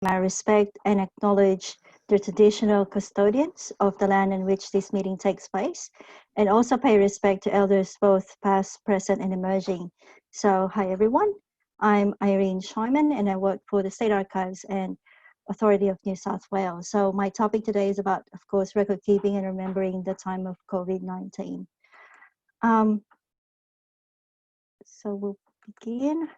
I respect and acknowledge the traditional custodians of the land in which this meeting takes place, and also pay respect to elders both past, present, and emerging. So, hi everyone, I'm Irene Chymyn, and I work for the State Archives and Authority of New South Wales. So my topic today is about, of course, record keeping and remembering the time of COVID-19. So we'll begin.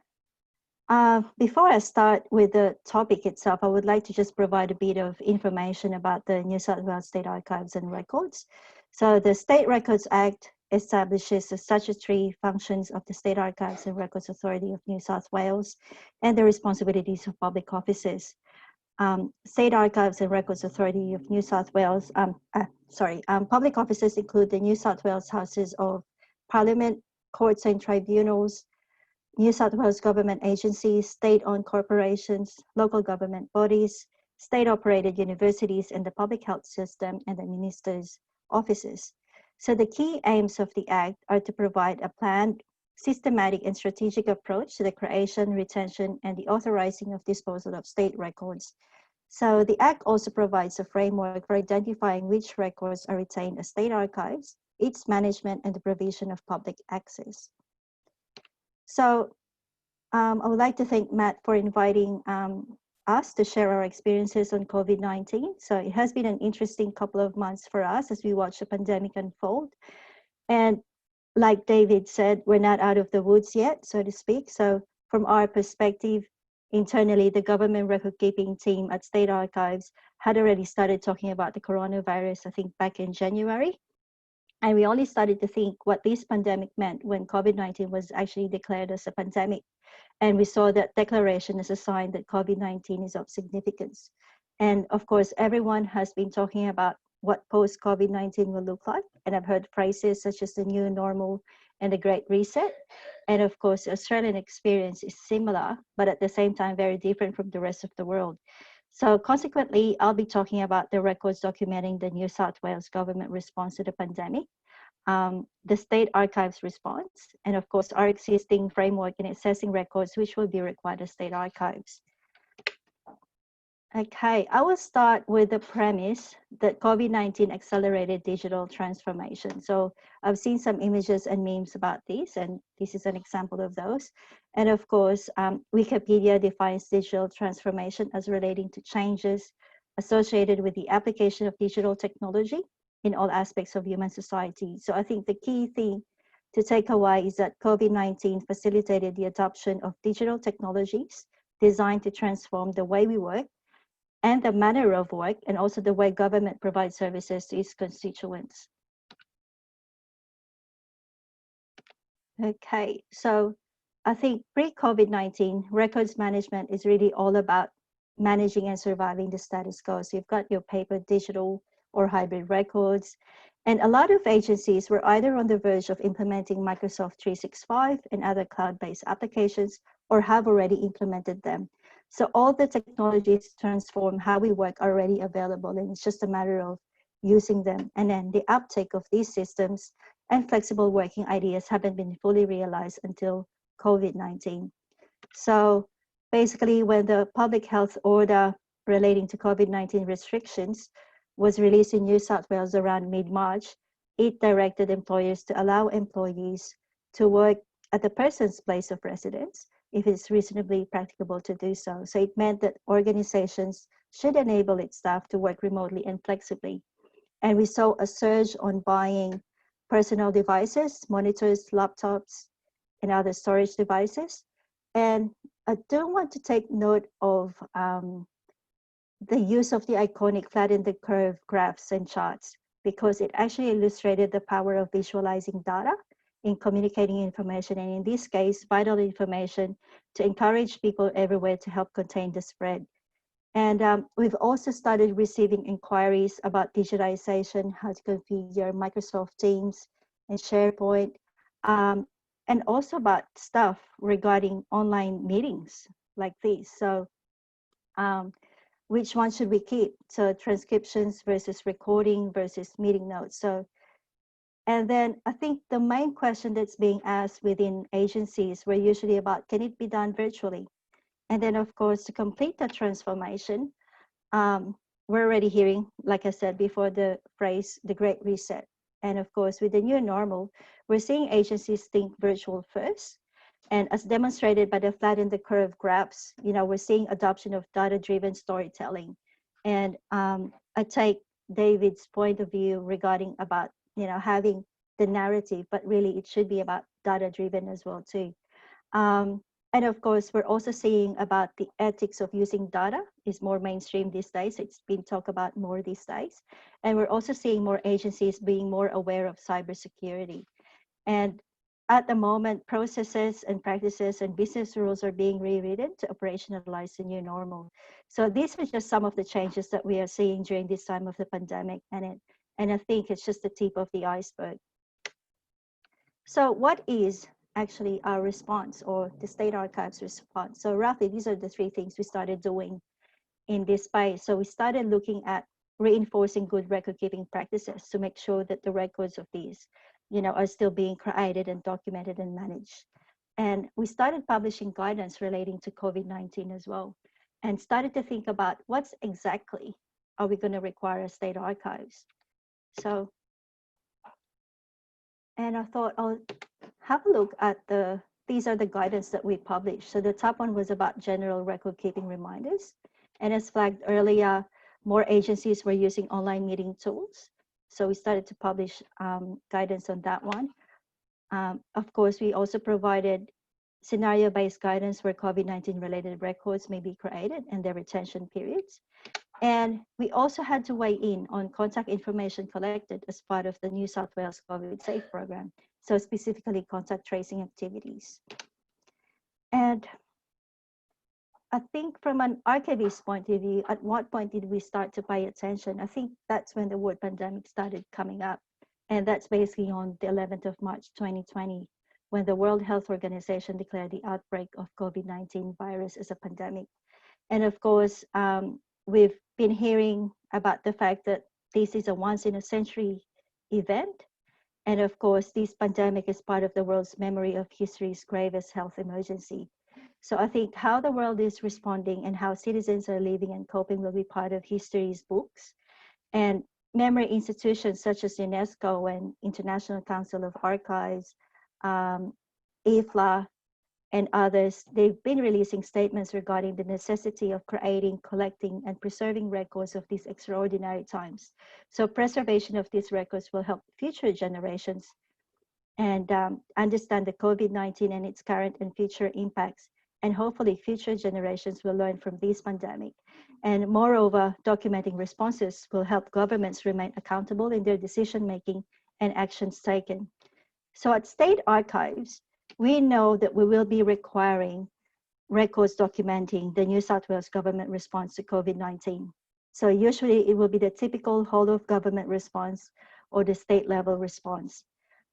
Before I start with the topic itself, I would like to just provide a bit of information about the New South Wales State Archives and Records. So the State Records Act establishes the statutory functions of the State Archives and Records Authority of New South Wales and the responsibilities of public officers. State Archives and Records Authority of New South Wales, public officers include the New South Wales Houses of Parliament, courts and tribunals, New South Wales government agencies, state-owned corporations, local government bodies, state-operated universities, and the public health system, and the ministers' offices. So the key aims of the Act are to provide a planned, systematic, and strategic approach to the creation, retention, and the authorizing of disposal of state records. So the Act also provides a framework for identifying which records are retained as state archives, its management, and the provision of public access. So I would like to thank Matt for inviting us to share our experiences on COVID-19. So it has been an interesting couple of months for us as we watch the pandemic unfold. And like David said, we're not out of the woods yet, so to speak. So from our perspective, internally, the government record-keeping team at State Archives had already started talking about the coronavirus, I think back in January. And we only started to think what this pandemic meant when COVID-19 was actually declared as a pandemic. And we saw that declaration as a sign that COVID-19 is of significance. And of course, everyone has been talking about what post-COVID-19 will look like. And I've heard phrases such as the new normal and the Great Reset. And of course, the Australian experience is similar, but at the same time, very different from the rest of the world. So consequently, I'll be talking about the records documenting the New South Wales government response to the pandemic, the State Archives response, and of course, our existing framework in assessing records, which will be required as State Archives. Okay, I will start with the premise that COVID-19 accelerated digital transformation. So I've seen some images and memes about this, and this is an example of those. And of course, Wikipedia defines digital transformation as relating to changes associated with the application of digital technology in all aspects of human society. So I think the key thing to take away is that COVID-19 facilitated the adoption of digital technologies designed to transform the way we work and the manner of work, and also the way government provides services to its constituents. Okay, so I think pre-COVID-19, records management is really all about managing and surviving the status quo. So you've got your paper, digital, or hybrid records. And a lot of agencies were either on the verge of implementing Microsoft 365 and other cloud-based applications, or have already implemented them. So all the technologies to transform how we work are already available, and it's just a matter of using them. And then the uptake of these systems and flexible working ideas haven't been fully realized until COVID-19. So basically, when the public health order relating to COVID-19 restrictions was released in New South Wales around mid-March, it directed employers to allow employees to work at the person's place of residence if it's reasonably practicable to do so. So it meant that organizations should enable its staff to work remotely and flexibly. And we saw a surge on buying personal devices, monitors, laptops, and other storage devices. And I do want to take note of the use of the iconic flatten the curve graphs and charts, because it actually illustrated the power of visualizing data in communicating information, and in this case, vital information to encourage people everywhere to help contain the spread. And we've also started receiving inquiries about digitization, how to configure Microsoft Teams and SharePoint, and also about stuff regarding online meetings like these. So which one should we keep? So transcriptions versus recording versus meeting notes. So, and then I think the main question that's being asked within agencies were usually about, can it be done virtually? And then, of course, to complete the transformation, we're already hearing, like I said before, the phrase, the Great Reset. And of course, with the new normal, we're seeing agencies think virtual first. And as demonstrated by the flatten the curve graphs, we're seeing adoption of data-driven storytelling. And I take David's point of view regarding about, having the narrative, but really it should be about data-driven as well too. And of course, we're also seeing about the ethics of using data is more mainstream these days. It's been talked about more these days. And we're also seeing more agencies being more aware of cybersecurity. And at the moment, processes and practices and business rules are being rewritten to operationalize the new normal. So these are just some of the changes that we are seeing during this time of the pandemic. And I think it's just the tip of the iceberg. So what is actually our response, or the State Archives response? So roughly, these are the three things we started doing in this space. So we started looking at reinforcing good record keeping practices to make sure that the records of these, are still being created and documented and managed. And we started publishing guidance relating to COVID-19 as well, and started to think about what's exactly are we going to require as State Archives. So, and I thought I'll have a look at these are the guidance that we published. So the top one was about general record keeping reminders. And as flagged earlier, more agencies were using online meeting tools. So we started to publish guidance on that one. Of course, we also provided scenario-based guidance where COVID-19 related records may be created and their retention periods. And we also had to weigh in on contact information collected as part of the New South Wales COVID Safe program. So specifically contact tracing activities. And I think from an archivist point of view, at what point did we start to pay attention? I think that's when the word pandemic started coming up. And that's basically on the 11th of March, 2020, when the World Health Organization declared the outbreak of COVID-19 virus as a pandemic. And of course, we've been hearing about the fact that this is a once in a century event. And of course, this pandemic is part of the world's memory of history's gravest health emergency. So I think how the world is responding and how citizens are living and coping will be part of history's books. And memory institutions such as UNESCO and International Council of Archives, IFLA, and others, they've been releasing statements regarding the necessity of creating, collecting, and preserving records of these extraordinary times. So preservation of these records will help future generations and understand the COVID-19 and its current and future impacts. And hopefully future generations will learn from this pandemic. And moreover, documenting responses will help governments remain accountable in their decision-making and actions taken. So at State Archives, we know that we will be requiring records documenting the New South Wales government response to COVID-19. So usually it will be the typical whole of government response or the state level response.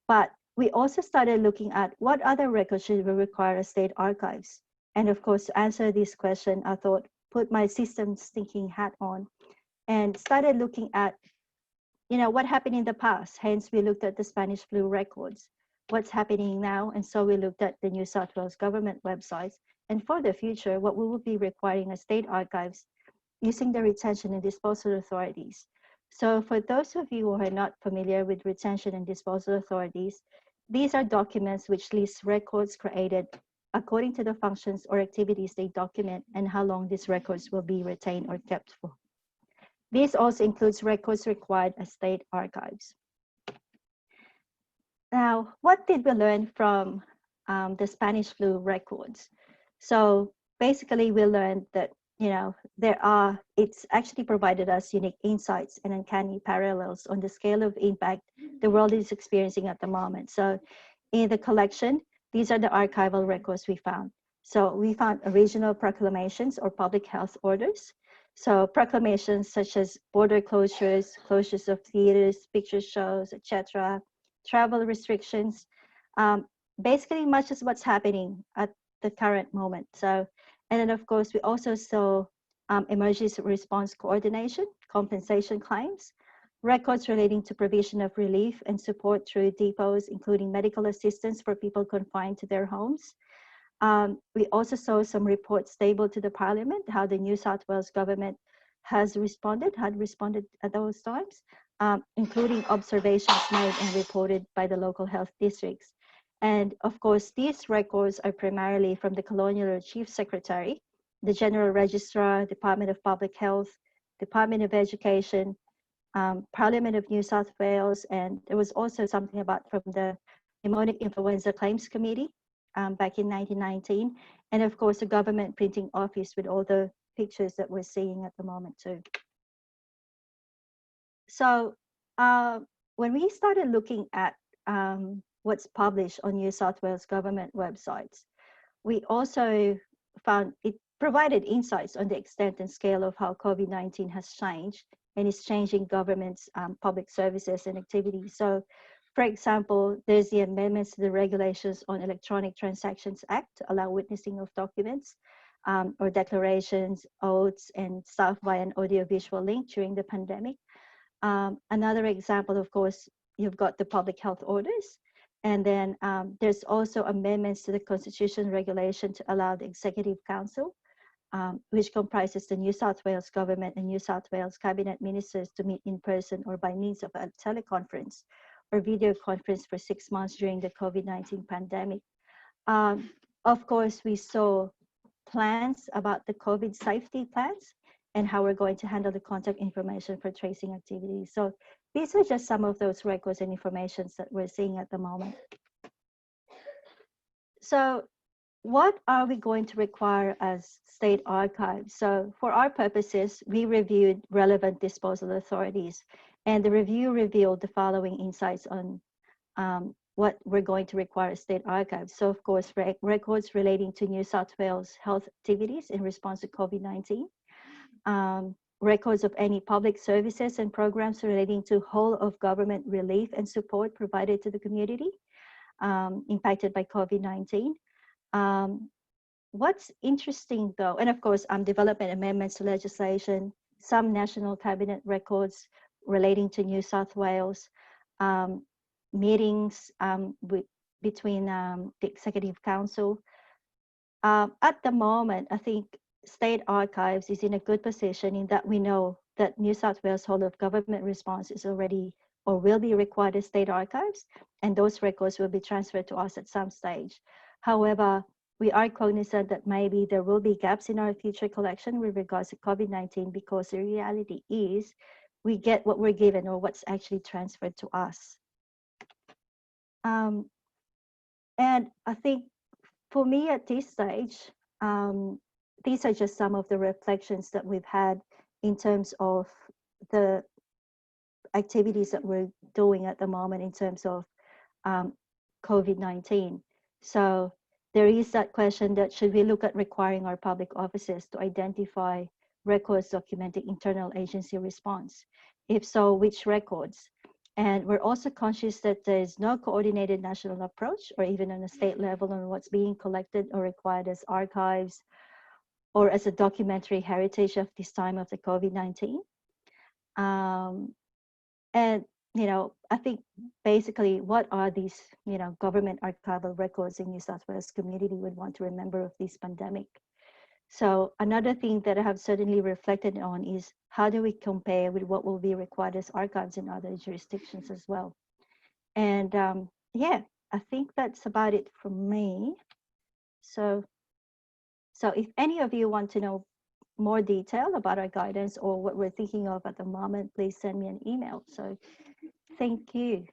But we also started looking at what other records should we require as State Archives. And of course, to answer this question, I thought, put my systems thinking hat on and started looking at, what happened in the past. Hence, we looked at the Spanish flu records, what's happening now. And so we looked at the New South Wales government websites. And for the future, what we will be requiring as State Archives using the retention and disposal authorities. So for those of you who are not familiar with retention and disposal authorities, these are documents which list records created according to the functions or activities they document and how long these records will be retained or kept for. This also includes records required as State Archives. Now, what did we learn from the Spanish flu records? So basically we learned that, it's actually provided us unique insights and uncanny parallels on the scale of impact the world is experiencing at the moment. So in the collection, these are the archival records we found. So we found original proclamations or public health orders. So proclamations such as border closures, closures of theaters, picture shows, etc., travel restrictions, basically much as what's happening at the current moment. So, and then of course, we also saw emergency response coordination, compensation claims, records relating to provision of relief and support through depots, including medical assistance for people confined to their homes, We also saw some reports tabled to the Parliament, how the New South Wales government had responded at those times, including observations made and reported by the local health districts. And of course, these records are primarily from the Colonial Chief Secretary, the General Registrar, Department of Public Health, Department of Education, Parliament of New South Wales, and there was also something about from the Pneumonic Influenza Claims Committee back in 1919, and of course the government printing office with all the pictures that we're seeing at the moment too. So when we started looking at what's published on New South Wales government websites, we also found it provided insights on the extent and scale of how COVID-19 has changed and is changing government's public services and activities. So, for example, there's the amendments to the regulations on Electronic Transactions Act to allow witnessing of documents or declarations, oaths, and stuff via an audiovisual link during the pandemic. Another example, of course, you've got the public health orders. And then there's also amendments to the Constitution regulation to allow the Executive Council, which comprises the New South Wales government and New South Wales cabinet ministers, to meet in person or by means of a teleconference or video conference for 6 months during the COVID-19 pandemic. Of course, we saw plans about the COVID safety plans and how we're going to handle the contact information for tracing activities. So these are just some of those records and informations that we're seeing at the moment. So what are we going to require as state archives? So for our purposes, we reviewed relevant disposal authorities, and the review revealed the following insights on what we're going to require as state archives. So of course, records relating to New South Wales health activities in response to COVID-19, records of any public services and programs relating to whole of government relief and support provided to the community impacted by COVID-19. What's interesting though, and of course, development amendments to legislation, some national cabinet records relating to New South Wales, meetings between the Executive Council. At the moment, I think State Archives is in a good position in that we know that New South Wales whole of government response is already or will be required as State Archives, and those records will be transferred to us at some stage. However, we are cognizant that maybe there will be gaps in our future collection with regards to COVID-19, because the reality is we get what we're given or what's actually transferred to us. And I think for me at this stage, these are just some of the reflections that we've had in terms of the activities that we're doing at the moment in terms of COVID-19. So there is that question that should we look at requiring our public offices to identify records documenting internal agency response? If so, which records? And we're also conscious that there's no coordinated national approach or even on a state level on what's being collected or required as archives or as a documentary heritage of this time of the COVID-19. And, you know, I think basically what are these, you know, government archival records in New South Wales community would want to remember of this pandemic. So another thing that I have certainly reflected on is how do we compare with what will be required as archives in other jurisdictions as well. And yeah, I think that's about it from me. So if any of you want to know more detail about our guidance or what we're thinking of at the moment, please send me an email. So thank you.